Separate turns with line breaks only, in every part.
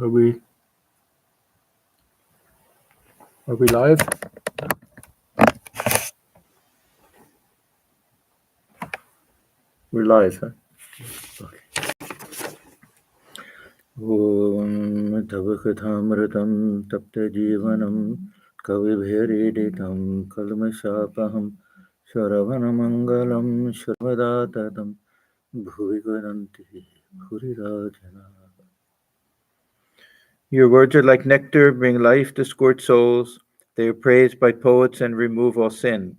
Are we live? We're live, huh? Okay. Om Tavakathamratam Tapta Jivanam Kavibheriditam Kalmashapaham Shravanamangalam Shravadatatam Bhuvigaranti Bhurirajana. Your words are like nectar, bring life to scorched souls. They are praised by poets and remove all sin.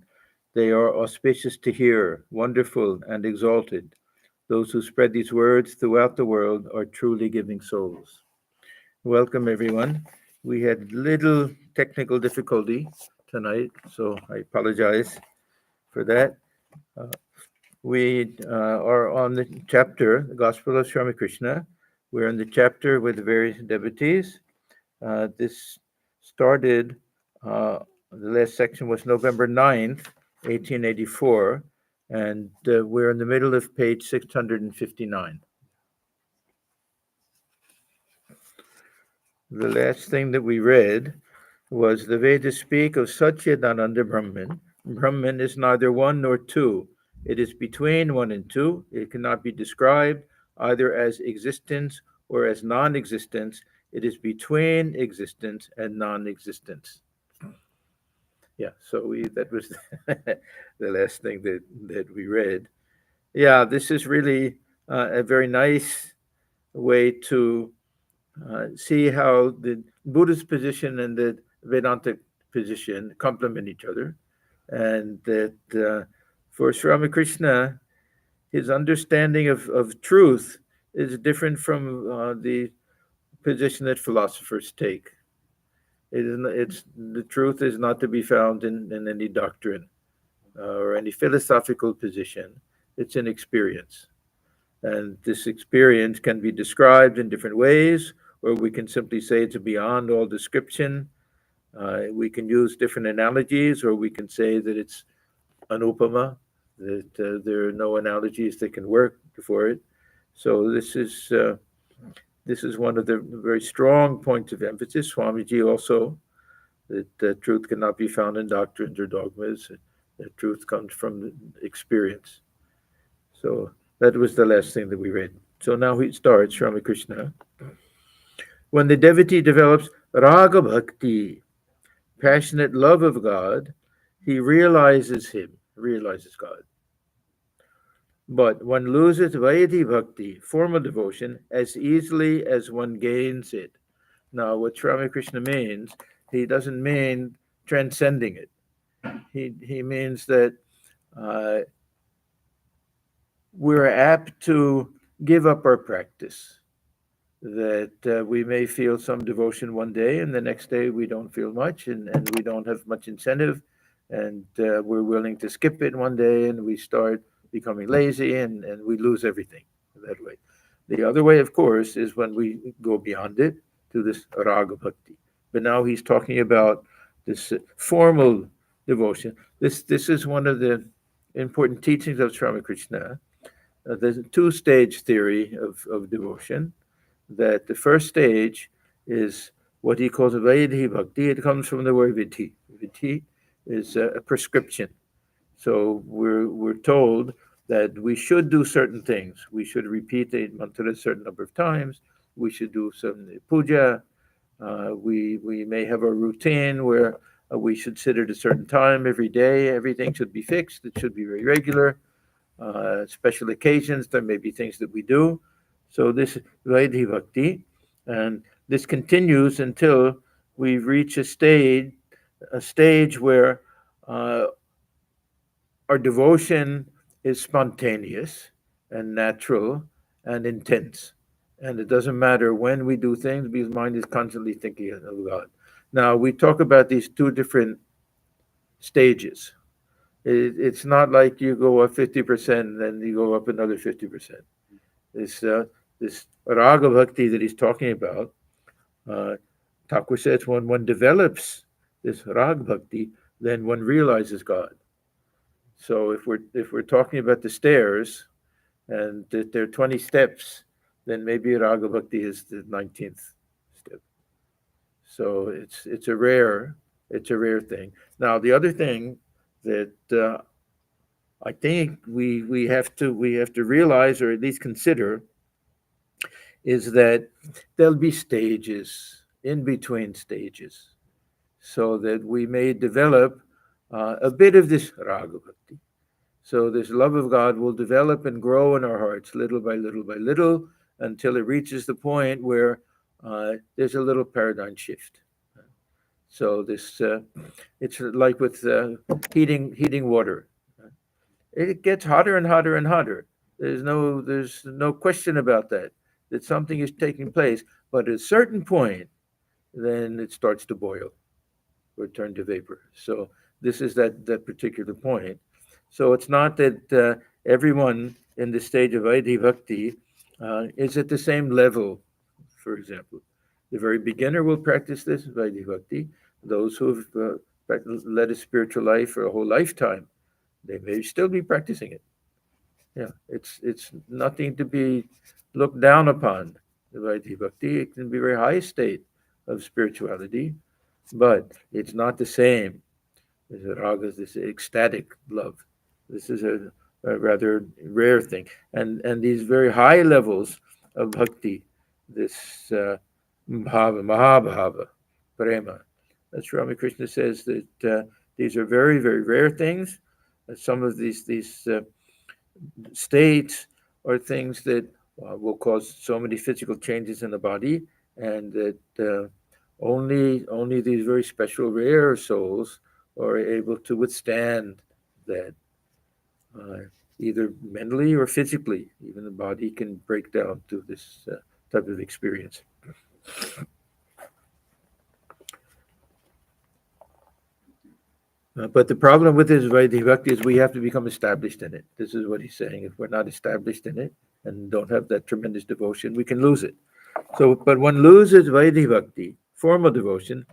They are auspicious to hear, wonderful and exalted. Those who spread these words throughout the world are truly giving souls. Welcome, everyone. We had little technical difficulty tonight, so I apologize for that. We are on the chapter, the Gospel of Ramakrishna. We're in the chapter with the various devotees. This started, the last section was November 9th, 1884, and we're in the middle of page 659. The last thing that we read was the Vedas speak of Satchidananda Brahman. Brahman is neither one nor two. It is between one and two. It cannot be described either as existence or as non-existence. It is between existence and non-existence. Yeah, so that was the last thing that we read. Yeah, this is really a very nice way to see how the Buddhist position and the Vedantic position complement each other, and that for Sri Ramakrishna, his understanding of truth is different from the position that philosophers take. It's the truth is not to be found in any doctrine or any philosophical position. It's an experience. And this experience can be described in different ways, or we can simply say it's beyond all description. We can use different analogies, or we can say that it's anupama, that there are no analogies that can work for it. So this is one of the very strong points of emphasis. Swamiji also, that truth cannot be found in doctrines or dogmas. That truth comes from experience. So that was the last thing that we read. So now he starts, Ramakrishna. When the devotee develops raga bhakti, passionate love of God, he realizes God. But one loses vaidhi bhakti, formal devotion, as easily as one gains it. Now, what Ramakrishna means, he doesn't mean transcending it. He means that we're apt to give up our practice, that we may feel some devotion one day and the next day we don't feel much, and we don't have much incentive, and we're willing to skip it one day and we start becoming lazy and we lose everything that way. The other way, of course, is when we go beyond it to this raga bhakti. But now he's talking about this formal devotion. This is one of the important teachings of Swami Krishna. There's a two-stage theory of devotion, that the first stage is what he calls vaidhi bhakti. It comes from the word vidhi. Vidhi is a prescription. So we're told that we should do certain things. We should repeat the mantra a certain number of times. We should do some puja. We may have a routine where we should sit at a certain time every day. Everything should be fixed. It should be very regular. Special occasions, there may be things that we do. So this is Vaidhi Bhakti, and this continues until we reach a stage where our devotion is spontaneous and natural and intense. And it doesn't matter when we do things, because mind is constantly thinking of God. Now, we talk about these two different stages. It's not like you go up 50% and then you go up another 50%. This raga bhakti that he's talking about, Thakur says, when one develops this raga bhakti, then one realizes God. So if we're talking about the stairs, and that there are 20 steps, then maybe raga bhakti is the 19th So it's a rare thing. Now the other thing that I think we have to realize, or at least consider, is that there'll be stages in between stages, so that we may develop a bit of this raga bhakti. So this love of God will develop and grow in our hearts little by little until it reaches the point where there's a little paradigm shift. So this it's like with heating water. It gets hotter and hotter and hotter. There's no question about that. That something is taking place, but at a certain point, then it starts to boil or turn to vapor. So this is that particular point. So it's not that everyone in the stage of Vaidhi Bhakti is at the same level. For example, the very beginner will practice this Vaidhi Bhakti. Those who have led a spiritual life for a whole lifetime, they may still be practicing it. Yeah, it's nothing to be looked down upon. The Vaidhi Bhakti, it can be a very high state of spirituality, but it's not the same as ragas, this ecstatic love. This is a rather rare thing. And these very high levels of bhakti, this mahabhava, prema, as Ramakrishna says, that these are very, very rare things. Some of these states are things that will cause so many physical changes in the body, and that only these very special rare souls are able to withstand that, uh, either mentally or physically. Even the body can break down to this type of experience. But the problem with this Vaidhi Bhakti is we have to become established in it. This is what he's saying. If we're not established in it and don't have that tremendous devotion, we can lose it. So, but one loses Vaidhi Bhakti, formal devotion,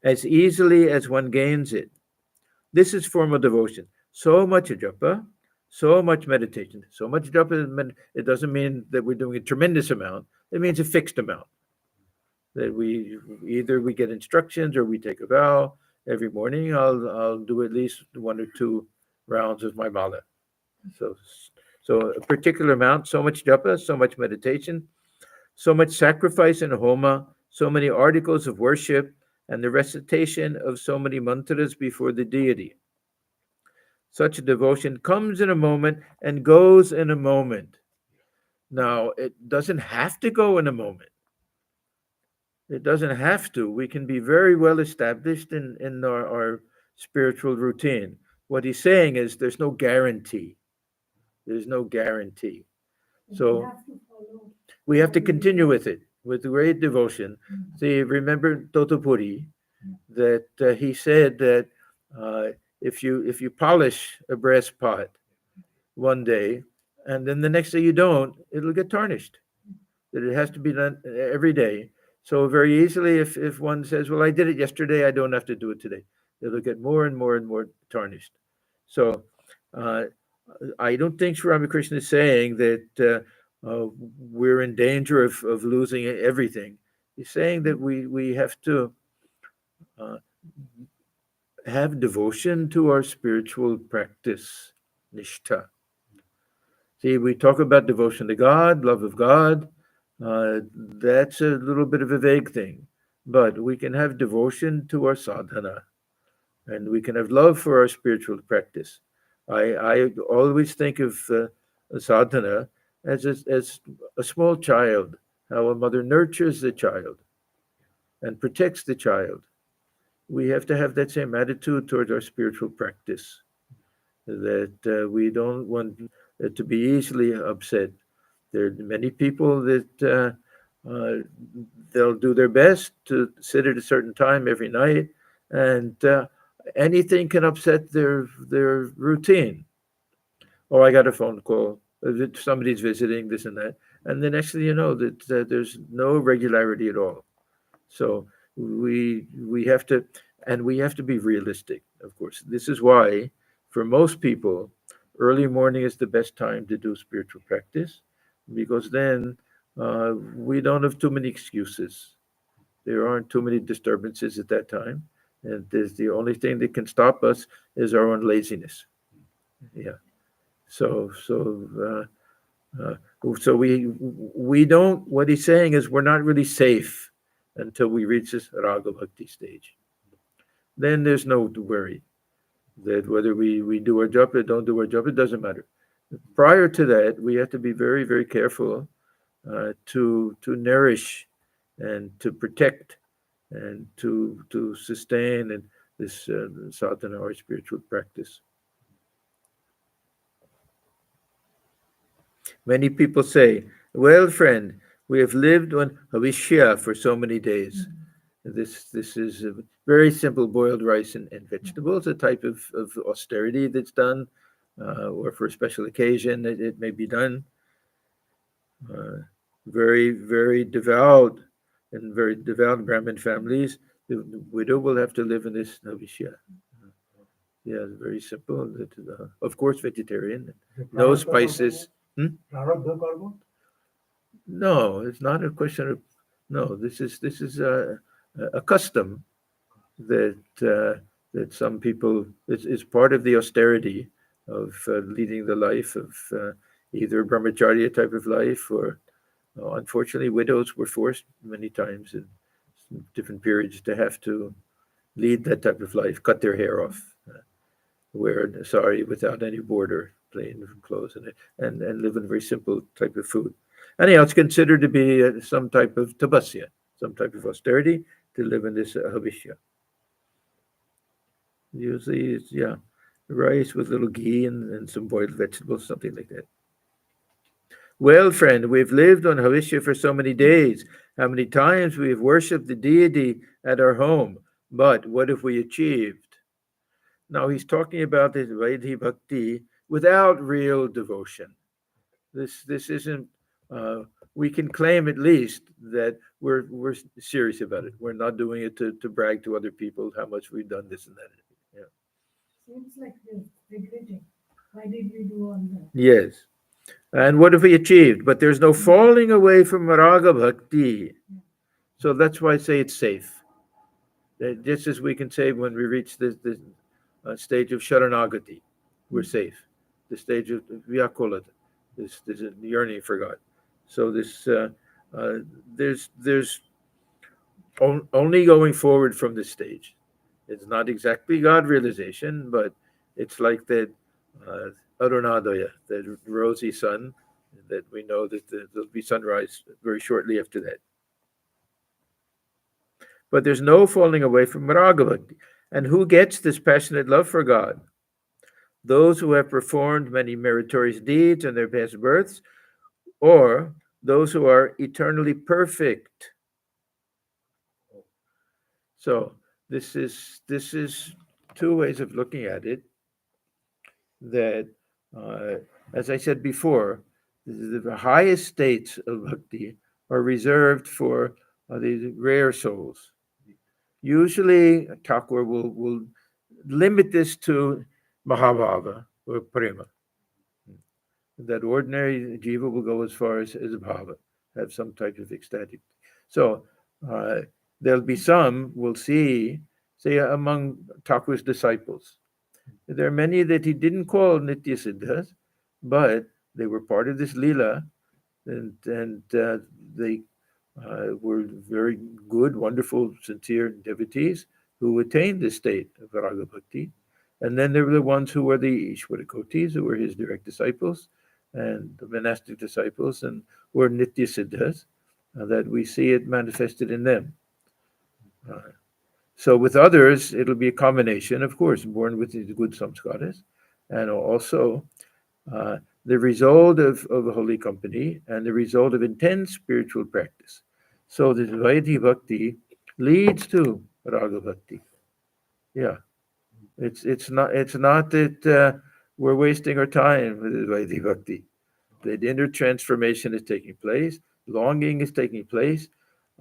as easily as one gains it. This is formal devotion. So much japa, so much meditation, so much japa. It doesn't mean that we're doing a tremendous amount. It means a fixed amount. That we get instructions or we take a vow. Every morning I'll do at least one or two rounds of my mala. So so a particular amount, so much japa, so much meditation, so much sacrifice and homa, so many articles of worship, and the recitation of so many mantras before the deity. Such a devotion comes in a moment and goes in a moment. Now, it doesn't have to go in a moment. It doesn't have to. We can be very well established in our spiritual routine. What he's saying is there's no guarantee. There's no guarantee. So we have to continue with it with great devotion. See, remember Totopuri, that he said that if you polish a brass pot one day, and then the next day you don't, it'll get tarnished. That it has to be done every day. So very easily, if one says, "Well, I did it yesterday, I don't have to do it today," it'll get more and more and more tarnished. So uh, I don't think Sri Ramakrishna is saying that we're in danger of losing everything. He's saying that we have to uh, have devotion to our spiritual practice, nishtha. See, we talk about devotion to God, love of God. That's a little bit of a vague thing, but we can have devotion to our sadhana, and we can have love for our spiritual practice. I always think of sadhana as a small child, how a mother nurtures the child and protects the child. We have to have that same attitude towards our spiritual practice, that we don't want to be easily upset. There are many people that they'll do their best to sit at a certain time every night, and anything can upset their routine. Oh, I got a phone call. Somebody's visiting, this and that, and the next thing you know, that there's no regularity at all. So we have to, and we have to be realistic. Of course, this is why, for most people, early morning is the best time to do spiritual practice, because then we don't have too many excuses. There aren't too many disturbances at that time, and there's the only thing that can stop us is our own laziness. Yeah. So uh, so we don't. What he's saying is we're not really safe until we reach this raga bhakti stage. Then there's no to worry that whether we do our job or don't do our job, it doesn't matter. Prior to that, we have to be very, very careful to nourish and to protect and to sustain and this sadhana or spiritual practice. Many people say, "Well, friend, we have lived on havishya for so many days." This is a very simple boiled rice and vegetables, a type of austerity that's done, or for a special occasion it may be done. Uh, very, very devout and very devout Brahmin families, the widow will have to live in this novitiate. Yeah, it's very simple. Of course, vegetarian, no spices. Hmm? No, it's not a question of. No, this is a custom that that some people is part of the austerity of leading the life of either brahmacharya type of life or unfortunately widows were forced many times in different periods to have to lead that type of life, cut their hair off, wear sari without any border, plain clothes, and live in a very simple type of food. Anyhow, it's considered to be some type of tapasya, some type of austerity to live in this havishya. Usually, it's, yeah, rice with little ghee and some boiled vegetables, something like that. Well, friend, we've lived on Havishya for so many days. How many times we have worshipped the deity at our home. But what have we achieved? Now he's talking about this Vaidhi Bhakti without real devotion. This isn't. We can claim at least that we're serious about it. We're not doing it to brag to other people how much we've done this and that. Yeah.
Seems like we're regretting. Why did we do all that?
Yes. And what have we achieved? But there's no falling away from raga bhakti. So that's why I say it's safe. Just as we can say when we reach the stage of sharanagati, we're safe. The stage of vyakulata, this yearning for God. So uh, there's only going forward from this stage. It's not exactly God realization, but it's like that uh, Arunadaya, that rosy sun, that we know that there'll be sunrise very shortly after that. But there's no falling away from raga bhakti. And who gets this passionate love for God? Those who have performed many meritorious deeds in their past births, or those who are eternally perfect. So this is two ways of looking at it. That, uh, as I said before, the highest states of bhakti are reserved for these rare souls. Usually, Thakur will limit this to Mahabhava or Prema. That ordinary jiva will go as far as bhava, have some type of ecstatic. So uh, there'll be some we'll see, say among Thakur's disciples. There are many that he didn't call Nitya Siddhas, but they were part of this lila, and they were very good, wonderful, sincere devotees who attained this state of raga bhakti. And then there were the ones who were the Ishwarakotis, who were his direct disciples, and the monastic disciples, and were Nitya Siddhas, that we see it manifested in them. Uh, so with others, it'll be a combination, of course, born with these good samskaras, and also the result of a holy company and the result of intense spiritual practice. So this Vaidhi Bhakti leads to Raga Bhakti. Yeah, it's not that we're wasting our time with Vaidhi Bhakti. The inner transformation is taking place, longing is taking place.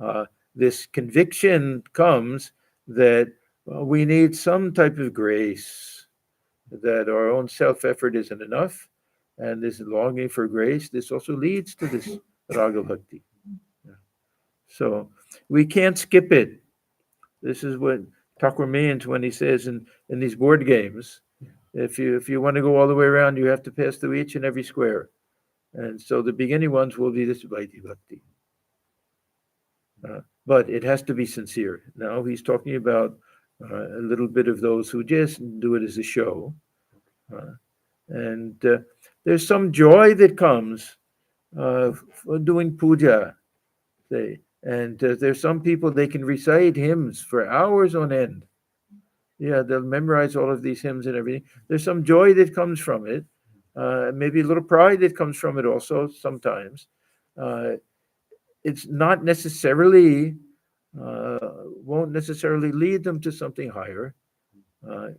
Uh, this conviction comes that we need some type of grace, that our own self effort isn't enough, and this longing for grace, this also leads to this raga bhakti. Yeah. So We can't skip it. This is what Thakur means when he says in these board games, if you want to go all the way around, you have to pass through each and every square. And so the beginning ones will be this Vaidhi Bhakti. But it has to be sincere. Now he's talking about a little bit of those who just do it as a show. And there's some joy that comes for doing puja. And there's some people, they can recite hymns for hours on end. Yeah, they'll memorize all of these hymns and everything. There's some joy that comes from it. Maybe a little pride that comes from it also sometimes. It's not necessarily, won't necessarily lead them to something higher.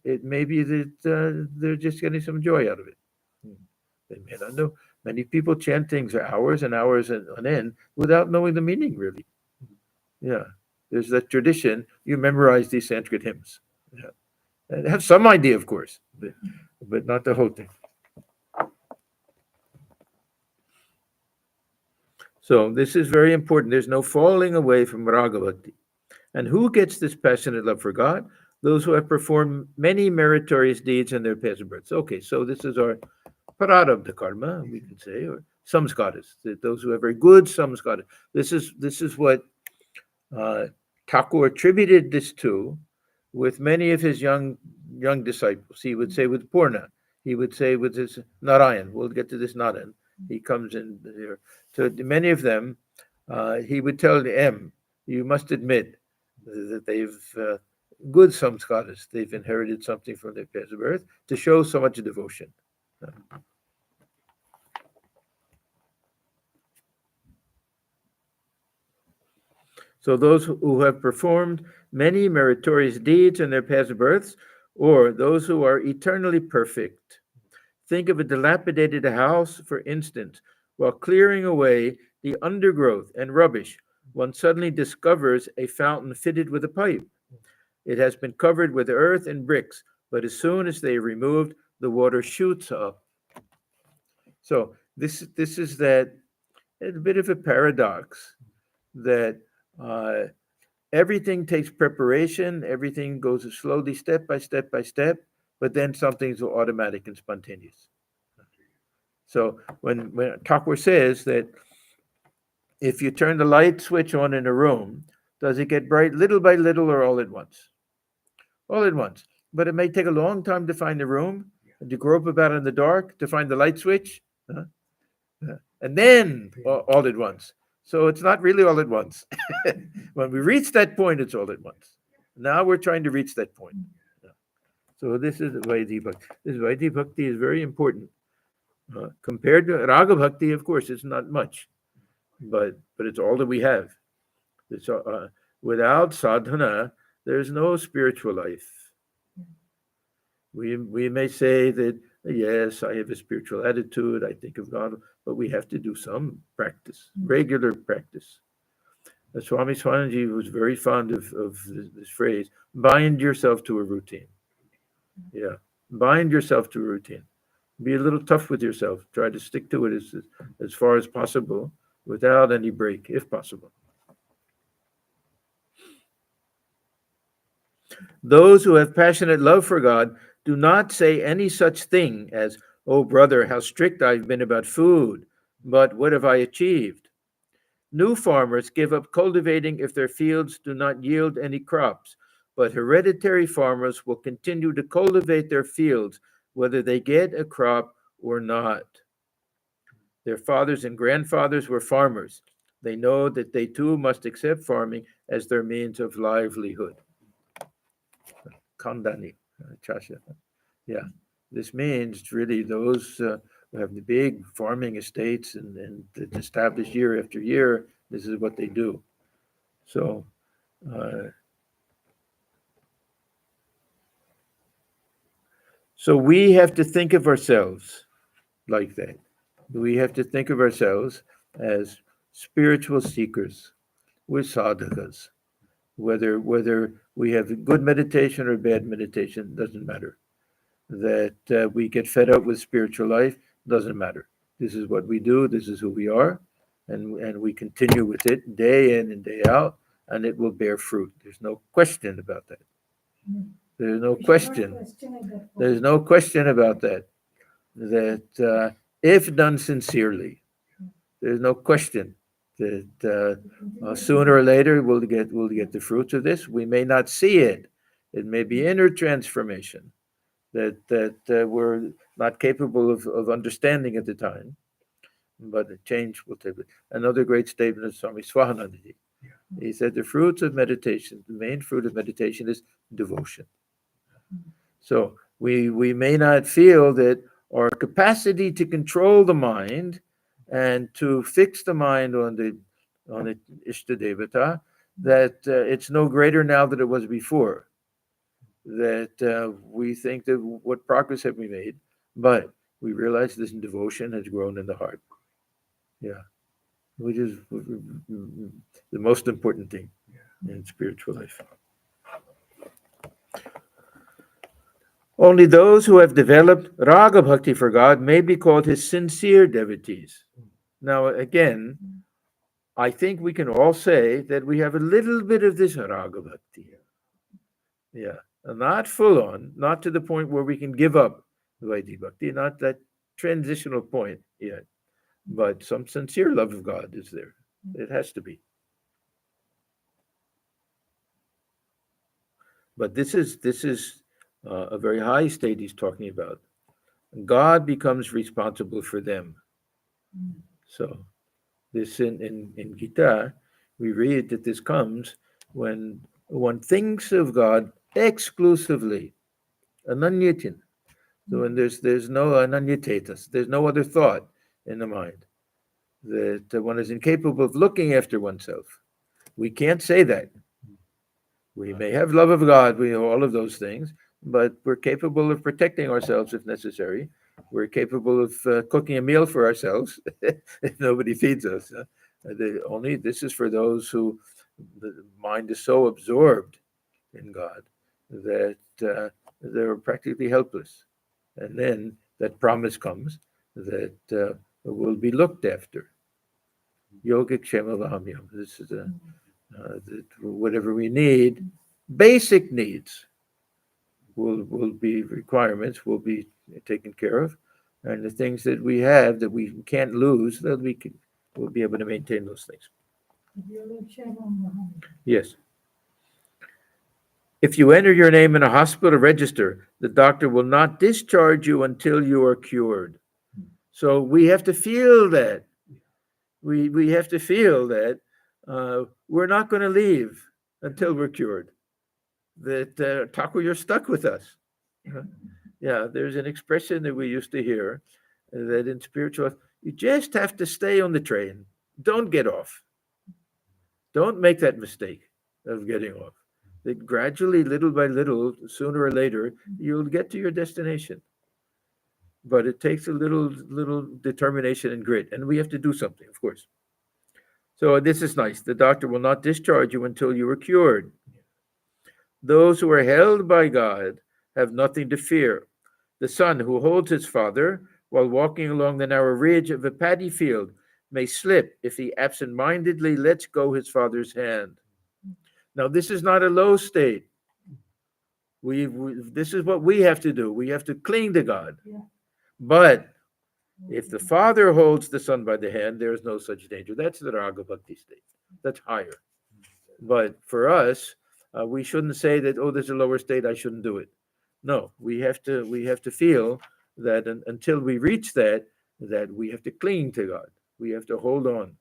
It may be that they're just getting some joy out of it. They may not know. Many people chant things for hours and hours on end without knowing the meaning, really. Yeah, there's that tradition. You memorize these Sanskrit hymns. Yeah. And have some idea, of course, but not the whole thing. So this is very important. There's no falling away from Raga Bhakti. And who gets this passionate love for God? Those who have performed many meritorious deeds in their past births. Okay, so this is our prarabdha karma, we could say, or samskaras. Those who have very good samskaras. This is what Thakur attributed this to with many of his young disciples. He would say with Purna. He would say with his Narayan. We'll get to this Narayan. He comes in here. So many of them, he would tell them, you must admit that they've good samskaras. They've inherited something from their past birth to show so much devotion. So those who have performed many meritorious deeds in their past births, or those who are eternally perfect. Think of a dilapidated house, for instance. While clearing away the undergrowth and rubbish, one suddenly discovers a fountain fitted with a pipe. It has been covered with earth and bricks, but as soon as they are removed, the water shoots up. So this is that a bit of a paradox that everything takes preparation, everything goes slowly, step by step by step, but then something's automatic and spontaneous. So when Thakur says that if you turn the light switch on in a room, does it get bright little by little or all at once? All at once. But it may take a long time to find the room, and to grope about in the dark to find the light switch, and then all at once. So it's not really all at once. When we reach that point, it's all at once. Now we're trying to reach that point. So this is Vaidhi Bhakti. This Vaidhi Bhakti is very important. Compared to Raga Bhakti, of course, it's not much, but it's all that we have. It's, without sadhana, there's no spiritual life. We may say that, yes, I have a spiritual attitude, I think of God, but we have to do some practice, regular practice. Swami Swanji was very fond of this phrase, bind yourself to a routine. Yeah, bind yourself to a routine. Be a little tough with yourself. Try to stick to it as far as possible without any break, if possible. Those who have passionate love for God do not say any such thing as, oh, brother, how strict I've been about food, but what have I achieved? New farmers give up cultivating if their fields do not yield any crops, but hereditary farmers will continue to cultivate their fields whether they get a crop or not. Their fathers and grandfathers were farmers. They know that they too must accept farming as their means of livelihood. Kandani, Chasha. Yeah, this means really those who have the big farming estates and established year after year, this is what they do. So, so we have to think of ourselves like that. We have to think of ourselves as spiritual seekers. We're sadhakas. Whether we have good meditation or bad meditation, doesn't matter. That we get fed up with spiritual life, doesn't matter. This is what we do, this is who we are, and we continue with it day in and day out, and it will bear fruit. There's no question about that.
Mm.
There's no
We should not
question.
question at that point.
There's no question about that. That if done sincerely, there's no question that sooner or later we'll get the fruits of this. We may not see it. It may be inner transformation that we're not capable of understanding at the time, but the change will take place. Another great statement of Swami Swahanandaji. He said the fruits of meditation, the main fruit of meditation is devotion. So we may not feel that our capacity to control the mind and to fix the mind on the Ishta Devata, that it's no greater now than it was before. That we think that what progress have we made, but we realize this devotion has grown in the heart. Yeah, which is the most important thing in spiritual life. Only those who have developed raga bhakti for God may be called his sincere devotees. Now, again, I think we can all say that we have a little bit of this raga bhakti. Yeah, not full on, not to the point where we can give up Vaidhi bhakti, not that transitional point yet, but some sincere love of God is there. It has to be. But this is a very high state he's talking about. God becomes responsible for them. So this in Gita, we read that this comes when one thinks of God exclusively, ananyatin. So when there's no ananyatatas, there's no other thought in the mind, that one is incapable of looking after oneself. We can't say that. We may have love of God, we know all of those things, but we're capable of protecting ourselves if necessary. We're capable of cooking a meal for ourselves if nobody feeds us. Only this is for those who the mind is so absorbed in God that they're practically helpless. And then that promise comes that will be looked after. Yogic Shema Vahamyam. This is that whatever we need, basic needs will be requirements, will be taken care of. And the things that we have that we can't lose, that we'll be able to maintain those things. Yes. If you enter your name in a hospital register, the doctor will not discharge you until you are cured. So we have to feel that. We have to feel that we're not going to leave until we're cured. That Thakur, you're stuck with us. Yeah, there's an expression that we used to hear that in spiritual, you just have to stay on the train. Don't get off. Don't make that mistake of getting off. That gradually, little by little, sooner or later, you'll get to your destination. But it takes a little determination and grit, and we have to do something, of course. So this is nice. The doctor will not discharge you until you are cured. Those who are held by God have nothing to fear. The son who holds his father while walking along the narrow ridge of a paddy field may slip if he absent-mindedly lets go his father's hand. Now, this is not a low state. This is what we have to do. We have to cling to God.
Yeah.
But if the father holds the son by the hand, there is no such danger. That's the Raga Bhakti state. That's higher. But for us, we shouldn't say that, oh, there's a lower state, I shouldn't do it. No, we have to feel that until we reach that we have to cling to God. We have to hold on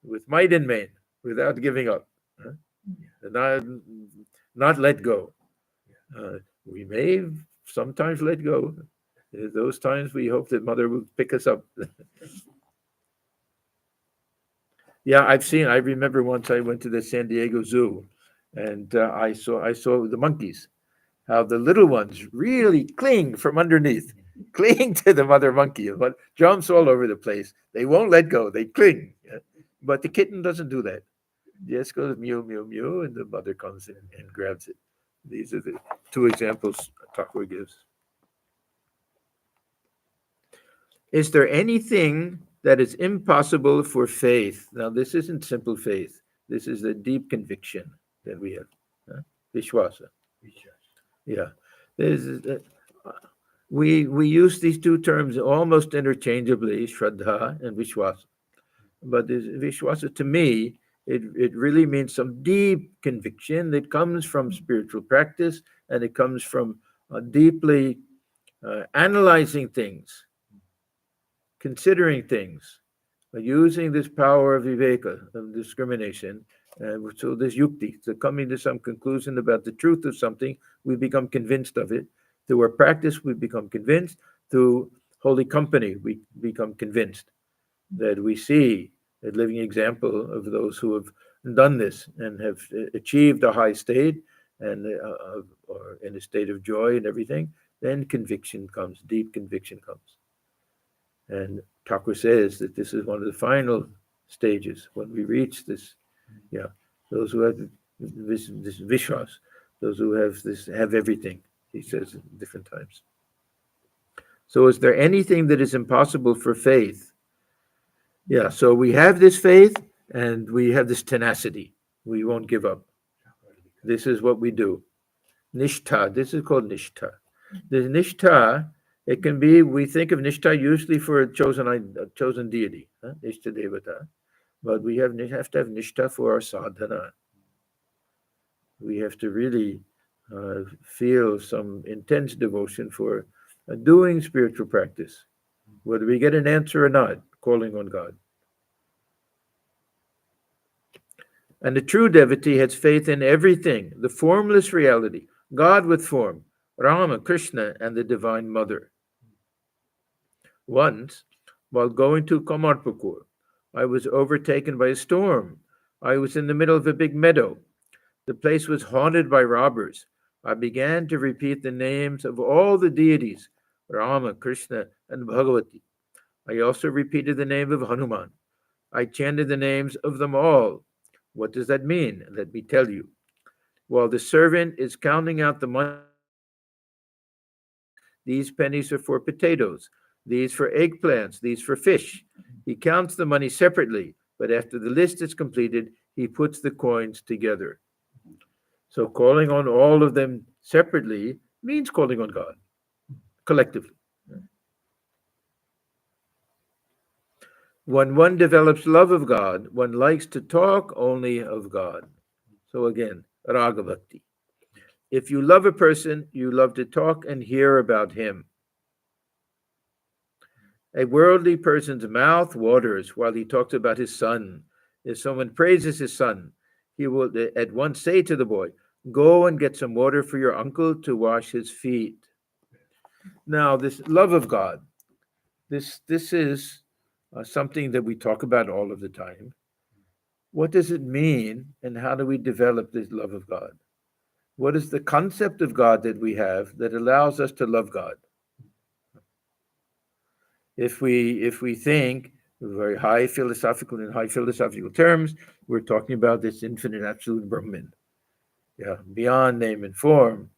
with might and main, without giving up. Not let go. We may sometimes let go. Those times we hope that Mother will pick us up. Yeah, I remember once I went to the San Diego Zoo, and I saw the monkeys, how the little ones really cling from underneath, cling to the mother monkey, but jumps all over the place. They won't let go. They cling. But the kitten doesn't do that. Just goes mew, mew, mew, and the mother comes in and grabs it. These are the two examples Thakur gives. Is there anything that is impossible for faith? Now, this isn't simple faith. This is a deep conviction that we have. Vishwasa. Yeah. There's, we use these two terms almost interchangeably, Shraddha and Vishwasa. But this Vishwasa, to me, it really means some deep conviction that comes from spiritual practice, and it comes from deeply analyzing things, considering things, using this power of viveka, of discrimination, so this yukti, so coming to some conclusion about the truth of something, we become convinced of it. Through our practice, we become convinced. Through holy company, we become convinced that we see a living example of those who have done this and have achieved a high state and or in a state of joy and everything. Then conviction comes, deep conviction comes. And Thakur says that this is one of the final stages when we reach this. Yeah, those who have this vishwas, those who have this have everything. He says at different times. So, is there anything that is impossible for faith? Yeah. So we have this faith and we have this tenacity. We won't give up. This is what we do. Nishtha. This is called nishtha. The nishtha. It can be. We think of nishtha usually for a chosen deity, Nishta devata. But we have to have nishtha for our sadhana. We have to really feel some intense devotion for doing spiritual practice, whether we get an answer or not, calling on God. And the true devotee has faith in everything, the formless reality, God with form, Rama, Krishna, and the Divine Mother. Once, while going to Kamarpukur, I was overtaken by a storm. I was in the middle of a big meadow. The place was haunted by robbers. I began to repeat the names of all the deities, Rama, Krishna, and Bhagavati. I also repeated the name of Hanuman. I chanted the names of them all. What does that mean? Let me tell you. While the servant is counting out the money, these pennies are for potatoes, these for eggplants, these for fish. He counts the money separately, but after the list is completed, he puts the coins together. So calling on all of them separately means calling on God collectively. When one develops love of God, one likes to talk only of God. So again, raga bhakti. If you love a person, you love to talk and hear about him. A worldly person's mouth waters while he talks about his son. If someone praises his son, he will at once say to the boy, "Go and get some water for your uncle to wash his feet." Now, this love of God, this is something that we talk about all of the time. What does it mean, and how do we develop this love of God? What is the concept of God that we have that allows us to love God? If we think very high philosophical terms, we're talking about this infinite absolute Brahman, yeah, beyond name and form,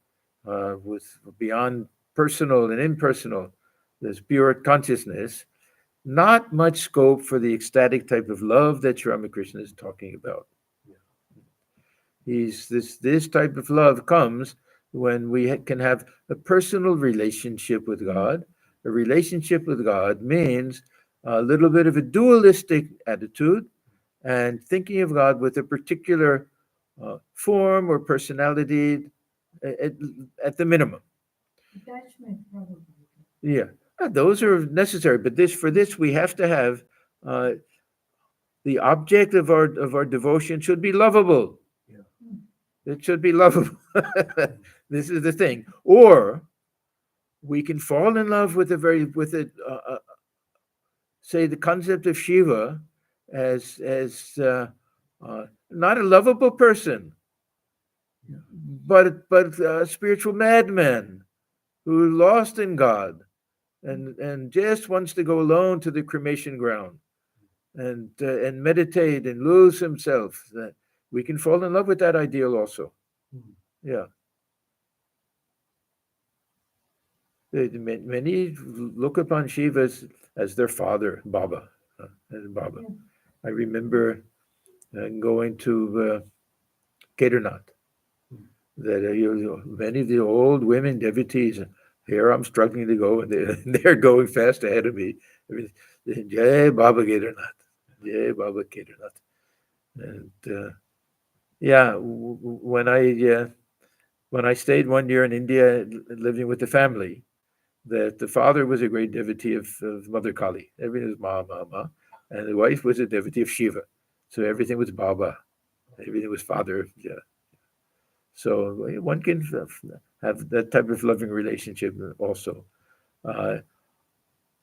with beyond personal and impersonal, this pure consciousness. Not much scope for the ecstatic type of love that Ramakrishna is talking about. He's this type of love comes when we can have a personal relationship with God. A relationship with God means a little bit of a dualistic attitude and thinking of God with a particular form or personality at, at the minimum.
Attachment, probably.
Yeah, those are necessary. But for this we have to have the object of our devotion should be lovable. It should be lovable. This is the thing. Or we can fall in love with say the concept of Shiva as not a lovable person, but a spiritual madman who lost in God and just wants to go alone to the cremation ground and meditate and lose himself. We can fall in love with that ideal also. Yeah. Many look upon Shiva as their father, Baba. As Baba. I remember and going to Kedarnath. That many of the old women devotees, here I'm struggling to go, and they're going fast ahead of me. Jai Baba Kedarnath, Jai Baba Kedarnath. And yeah, when I stayed one year in India living with the family, that the father was a great devotee of Mother Kali. Everything was Ma, and the wife was a devotee of Shiva. So everything was Baba. Everything was father. Yeah. So one can have that type of loving relationship also. Uh,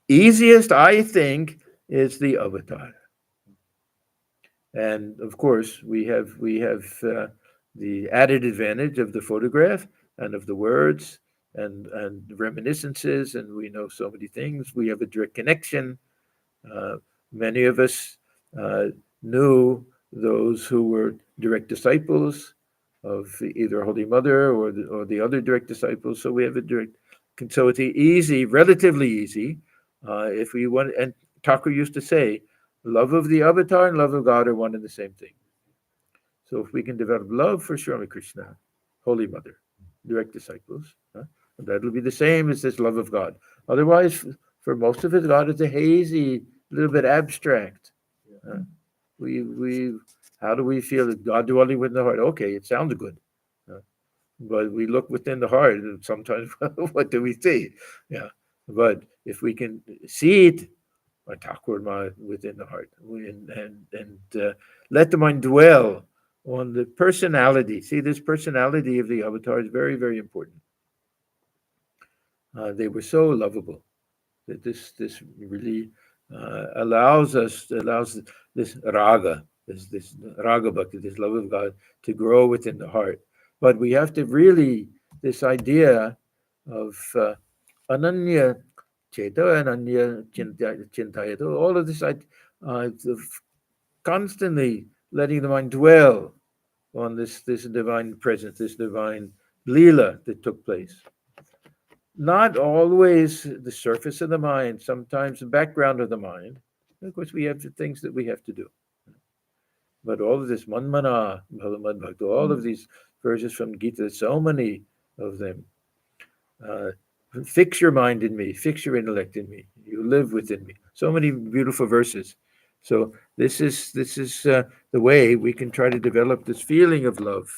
Easiest, I think, is the avatar. And of course, we have the added advantage of the photograph and of the words and reminiscences, and we know so many things. We have a direct connection. Uh, Many of us uh, knew those who were direct disciples of either Holy Mother or the other direct disciples. So we have a direct. So it's easy, relatively easy, if we want. And Thakur used to say, love of the avatar and love of God are one and the same thing. So if we can develop love for Sri Ramakrishna, Holy Mother, direct disciples, that'll be the same as this love of God. Otherwise, for most of us, God is a hazy, little bit abstract. Uh, we how do we feel that God dwelling within the heart? Okay, it sounds good, uh, but we look within the heart, and sometimes what do we see? Yeah, but if we can see it, within the heart, and let the mind dwell on the personality. See, this personality of the avatar is very, very important. They were so lovable that this really allows this raga, this raga bhakti, this love of God, to grow within the heart. But we have to really this idea of ananya cheta, ananya chintayata, all of this of constantly letting the mind dwell on this divine presence, this divine lila that took place. Not always the surface of the mind, sometimes the background of the mind. Of course, we have the things that we have to do. But all of this manmana, bhalamad bhakti, all of these verses from Gita, so many of them. Uh, Fix your mind in me, fix your intellect in me. You live within me. So many beautiful verses. So this is the way we can try to develop this feeling of love.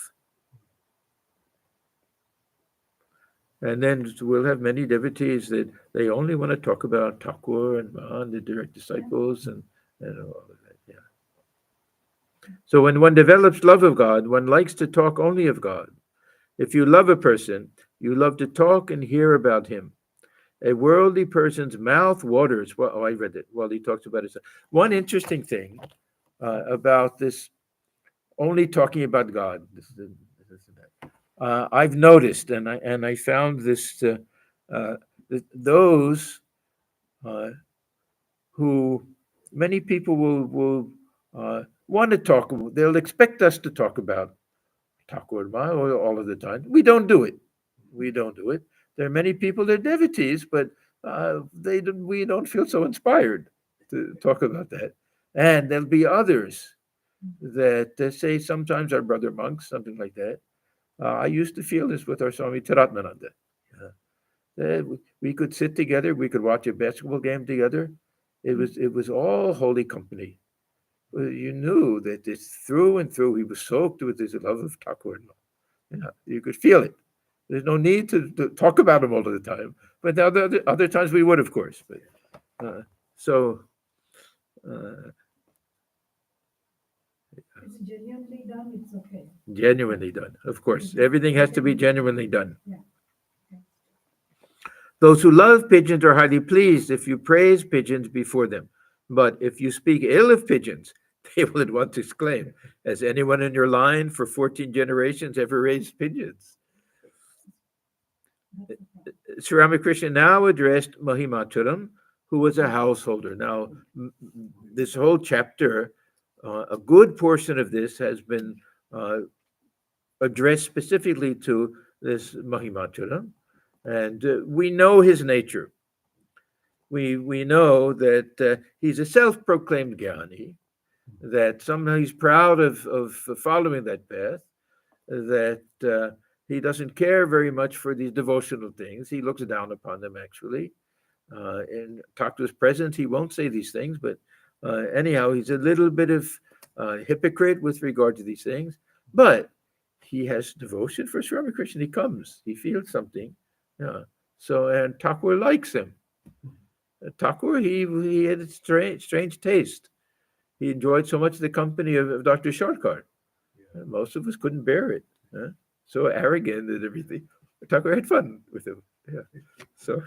And then we'll have many devotees that they only want to talk about Thakur and Mahan, the direct disciples, and all of that. Yeah. So when one develops love of God, one likes to talk only of God. If you love a person, you love to talk and hear about him. A worldly person's mouth waters. Well, oh, I read it while he talks about it. One interesting thing about this only talking about God. I've noticed, and I found this uh, those uh, who many people will want to talk. They'll expect us to talk about Thakur all of the time. We don't do it. We don't do it. There are many people that are devotees, but we don't feel so inspired to talk about that. And there'll be others that say sometimes our brother monks, something like that. I used to feel this with our Swami Atmajnananda. We could sit together, we could watch a basketball game together. It was all holy company. You knew that this through and through he was soaked with his love of Thakur. You could feel it. There's no need to talk about him all of the time, but the other times we would, of course. But so uh,
It's genuinely done, it's okay.
genuinely done, of course. Everything has to be genuinely done.
Yeah.
Those who love pigeons are highly pleased if you praise pigeons before them. But if you speak ill of pigeons, they will at once exclaim, has anyone in your line for 14 generations ever raised pigeons? Sri Ramakrishna now addressed Mahimaturam, who was a householder. Now, this whole chapter, a good portion of this has been addressed specifically to this Mahimaturam, and we know his nature. We know that he's a self-proclaimed jnani, that somehow he's proud of following that path, that he doesn't care very much for these devotional things. He looks down upon them, actually. In Thakur's presence, he won't say these things, but anyhow, he's a little bit of hypocrite with regard to these things. But he has devotion for Sri Ramakrishna. He comes, he feels something. Yeah. So, and Thakur likes him. Thakur, he had a strange taste. He enjoyed so much the company of Dr. Sharkar. Most of us couldn't bear it. So arrogant and everything. Thakur had fun with him. Yeah. So,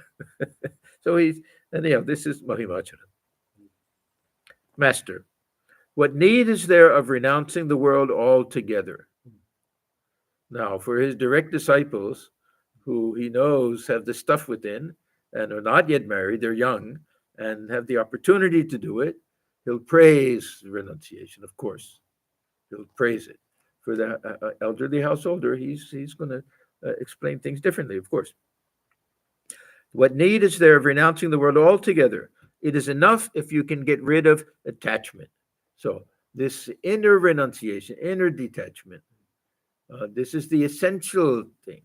so he's, anyhow, this is Mahimacharana. Master, what need is there of renouncing the world altogether? Now, for his direct disciples, who he knows have the stuff within and are not yet married, they're young, and have the opportunity to do it, he'll praise renunciation, of course. He'll praise it. For the elderly householder, he's going to explain things differently, of course. What need is there of renouncing the world altogether? It is enough if you can get rid of attachment. So this inner renunciation, inner detachment, this is the essential thing.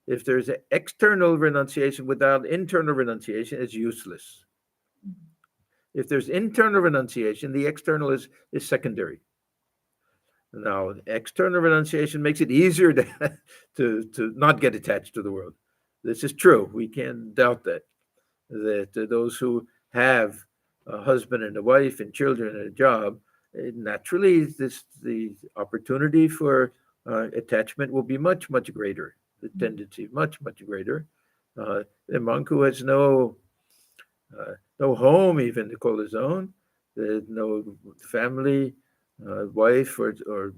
If there's an external renunciation without internal renunciation, it's useless. If there's internal renunciation, the external is secondary. Now, external renunciation makes it easier to not get attached to the world. This is true. We can't doubt that those who have a husband and a wife and children and a job, naturally, the opportunity for attachment will be much greater. The tendency much greater. The monk who has no home even to call his own, no family, wife or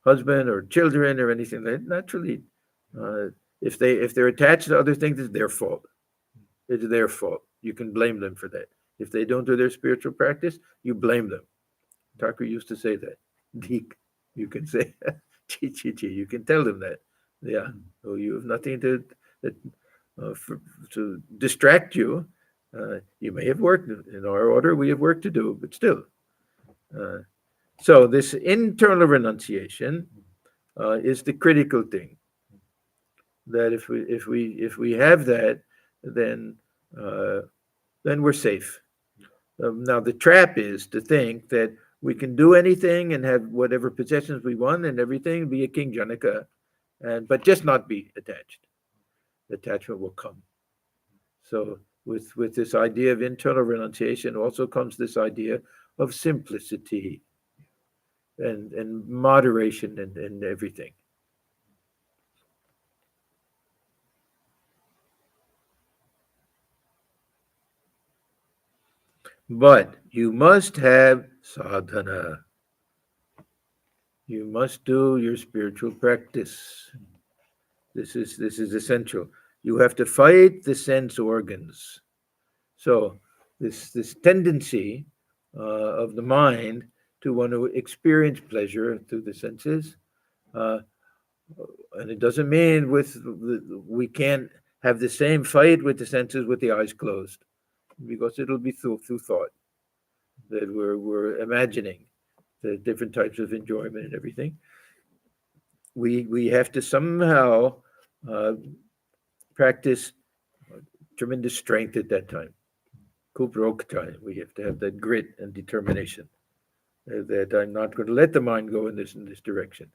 husband or children or anything like that, naturally, if they're attached to other things, it's their fault. It's their fault. You can blame them for that. If they don't do their spiritual practice, you blame them. Thakur used to say that. Deek, you can say, chi. You can tell them that. Yeah. So you have nothing to distract you. You may have work in our order. We have work to do, but still. So this internal renunciation is the critical thing. That if we have that, then we're safe. Now the trap is to think that we can do anything and have whatever possessions we want and everything, be a king Janaka, but just not be attached. Attachment will come. So with this idea of internal renunciation also comes this idea of simplicity and moderation and everything. But you must have sadhana. You must do your spiritual practice. This is essential. You have to fight the sense organs. So this tendency of the mind to want to experience pleasure through the senses, and it doesn't mean we can't have the same fight with the senses with the eyes closed, because it'll be through thought that we're imagining the different types of enjoyment and everything. We have to somehow practice tremendous strength at that time. Kuprokta, we have to have that grit and determination that I'm not going to let the mind go in this direction.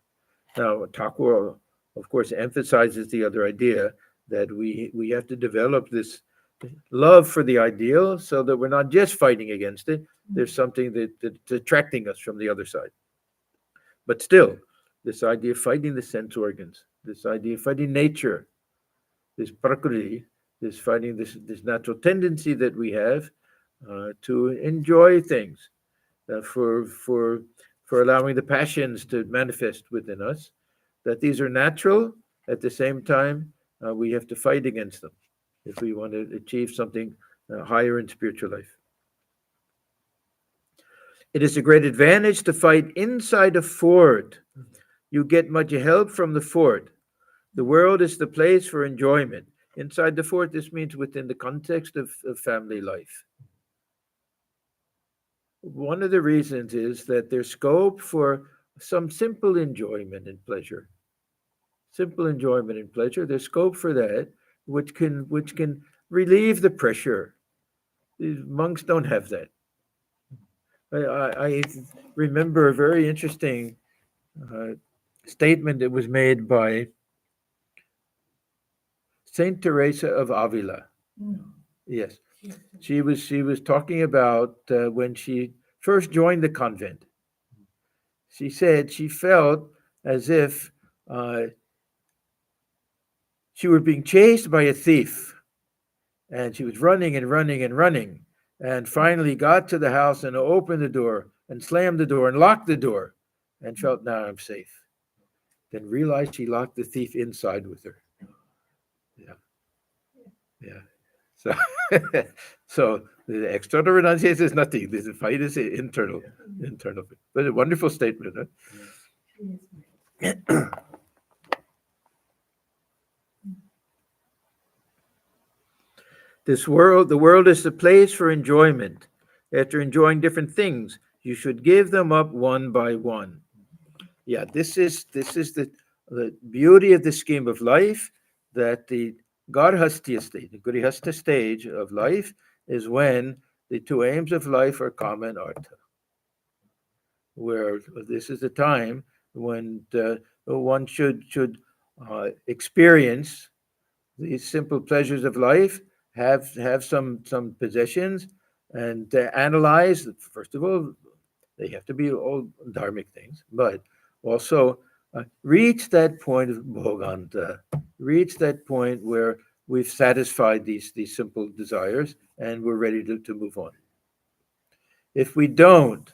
Now, Thakur, of course, emphasizes the other idea that we have to develop this love for the ideal so that we're not just fighting against it. There's something that's attracting us from the other side. But still, this idea of fighting the sense organs, this idea of fighting nature, this prakriti, this fighting this natural tendency that we have to enjoy things, for allowing the passions to manifest within us, that these are natural. At the same time, we have to fight against them if we want to achieve something higher in spiritual life. It is a great advantage to fight inside a fort. You get much help from the fort. The world is the place for enjoyment. Inside the fort, this means within the context of family life. One of the reasons is that there's scope for some simple enjoyment and pleasure. Simple enjoyment and pleasure. There's scope for that, which can relieve the pressure. These monks don't have that. I remember a very interesting uh, statement that was made by Saint Teresa of Avila.
Mm.
Yes,
Yes.
she was talking about when she first joined the convent. She said she felt as if uh, she were being chased by a thief, and she was running and running and running, and finally got to the house and opened the door and slammed the door and locked the door, and felt now I'm safe. Then realized she locked the thief inside with her. Yeah, yeah. So, so the external renunciation is nothing. The fight is internal, internal. But a wonderful statement. Huh?
Yes.
The world is the place for enjoyment. After enjoying different things, you should give them up one by one. Yeah, this is the beauty of the scheme of life, that the Garhastya stage, the Grihastha stage of life, is when the two aims of life are kama and artha, where this is the time when one should experience these simple pleasures of life, have some possessions, and analyze. First of all, they have to be all dharmic things, but also reach that point of bhoganta, reach that point where we've satisfied these simple desires and we're ready to move on. If we don't,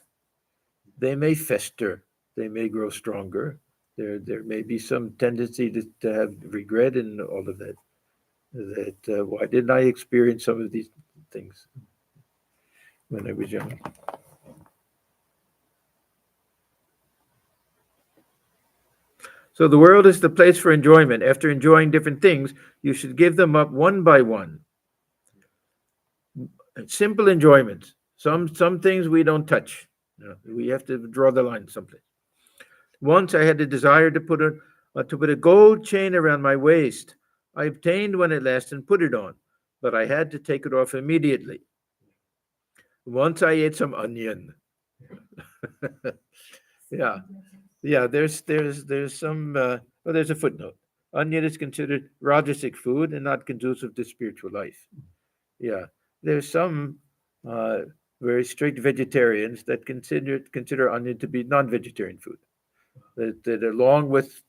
they may fester, they may grow stronger. There may be some tendency to have regret and all of that. That why didn't I experience some of these things when I was young? So the world is the place for enjoyment. After enjoying different things, you should give them up one by one. Simple enjoyments. Some things we don't touch. We have to draw the line someplace. Once I had a desire to put a gold chain around my waist. I obtained one at last and put it on, but I had to take it off immediately. Once I ate some onion. Yeah, yeah. There's some. Well, there's a footnote. Onion is considered rajasic food and not conducive to spiritual life. Yeah, there's some uh, very strict vegetarians that consider onion to be non-vegetarian food. That along with